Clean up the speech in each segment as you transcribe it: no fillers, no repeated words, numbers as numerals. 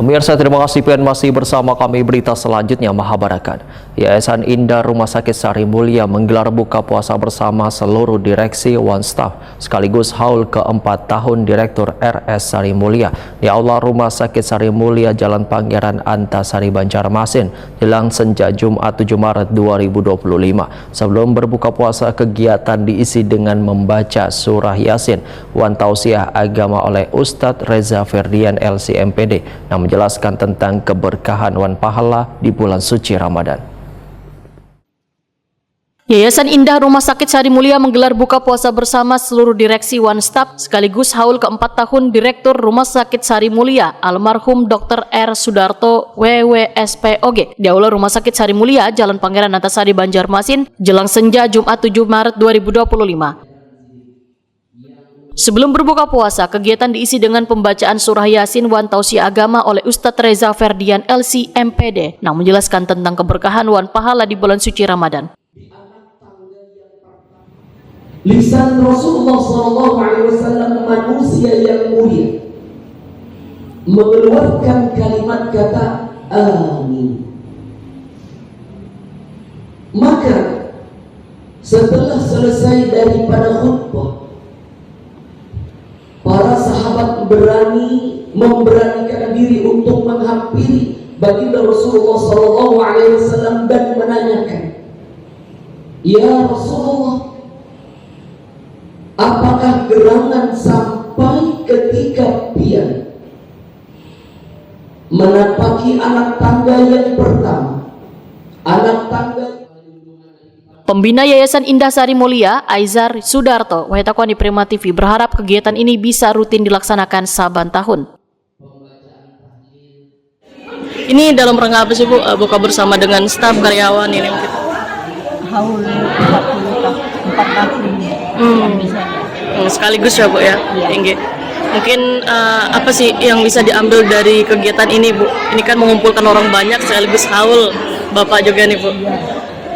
Pemirsa, terima kasih PN masih bersama kami. Berita selanjutnya, Mahabarakan. Yayasan Indah Rumah Sakit Sari Mulia menggelar buka puasa bersama seluruh direksi One Staff sekaligus haul keempat tahun Direktur RS Sari Mulia di Aula Rumah Sakit Sari Mulia Jalan Pangeran Antasari, Banjarmasin jelang senja Jumat 7 Maret 2025. Sebelum berbuka puasa, kegiatan diisi dengan membaca surah Yasin wan tausiah agama oleh Ustadz Reza Ferdian LC-MPD yang menjelaskan tentang keberkahan wan pahala di bulan suci Ramadan. Yayasan Indah Rumah Sakit Sari Mulia menggelar buka puasa bersama seluruh direksi One Staff sekaligus haul keempat tahun Direktur Rumah Sakit Sari Mulia almarhum Dr. R. Sudarto WWSPOG di Aula Rumah Sakit Sari Mulia Jalan Pangeran Antasari, Banjarmasin jelang senja Jumat 7 Maret 2025. Sebelum berbuka puasa, kegiatan diisi dengan pembacaan surah Yasin wan tausiah agama oleh Ustadz Reza Ferdian LC-MPD yang menjelaskan tentang keberkahan wan pahala di bulan suci Ramadan. Lisan Rasulullah SAW manusia yang mulia mengeluarkan kalimat kata amin. Maka setelah selesai daripada khutbah, para sahabat memberanikan diri untuk menghampiri baginda Rasulullah SAW dan menanyakan, "Ya Rasulullah, apakah gerangan sampai ketika pian menapaki anak tangga yang pertama, anak tangga." Pembina Yayasan Indah Sari Mulia, Aizar Sudarto, Wahetakwani Prima TV berharap kegiatan ini bisa rutin dilaksanakan saban tahun. Ini dalam rangka apa sih Bu? Buka bersama dengan staf karyawan ini mungkin? Haul 4 tahun. Sekaligus ya Bu ya? Tinggi. Mungkin apa sih yang bisa diambil dari kegiatan ini Bu? Ini kan mengumpulkan orang banyak sekaligus haul Bapak juga nih Bu.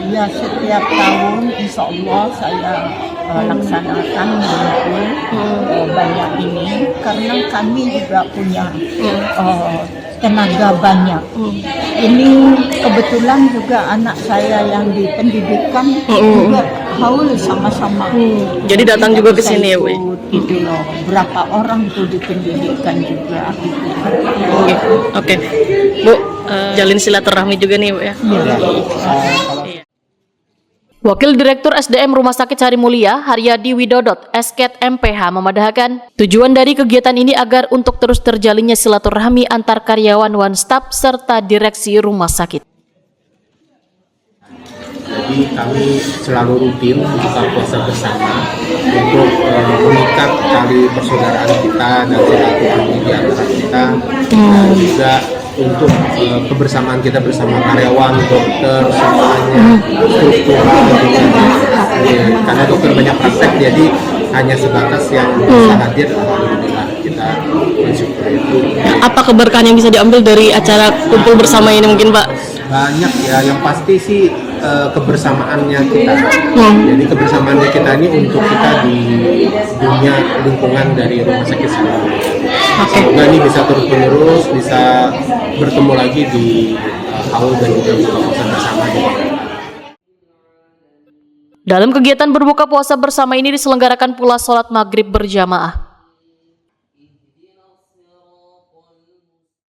Ya, setiap tahun insya Allah saya laksanakan banyak ini karena kami juga punya tenaga banyak. Ini kebetulan juga anak saya yang di pendidikan juga haul sama-sama. Jadi datang juga ke sini ya Bu? Gitu loh. Berapa orang itu di pendidikan juga. Oke. Bu, jalin silaturahmi juga nih Bu ya? Iya. Wakil Direktur SDM Rumah Sakit Sari Mulia, Haryadi Widodot, SKET MPH memandahkan tujuan dari kegiatan ini agar untuk terus terjalinnya silaturahmi antar karyawan One Staff serta direksi rumah sakit. Jadi kami selalu rutin buka puasa bersama untuk mengikat tali persaudaraan kita dan silaturahmi di antara kita, dan juga untuk kebersamaan kita bersama karyawan, dokter, semuanya struktural karena dokter banyak praktek, jadi hanya sebatas yang bisa hadir. Alhamdulillah kita bersyukur itu. Apa keberkahan yang bisa diambil dari acara kumpul bersama ini mungkin Pak? Banyak ya, yang pasti sih kebersamaannya kita. Jadi kebersamaannya kita ini untuk kita di dunia lingkungan dari rumah sakit sekarang. Semoga ini bisa terus menerus, bisa bertemu lagi di haul dan juga buka puasa bersama. Dalam kegiatan berbuka puasa bersama ini diselenggarakan pula sholat maghrib berjamaah.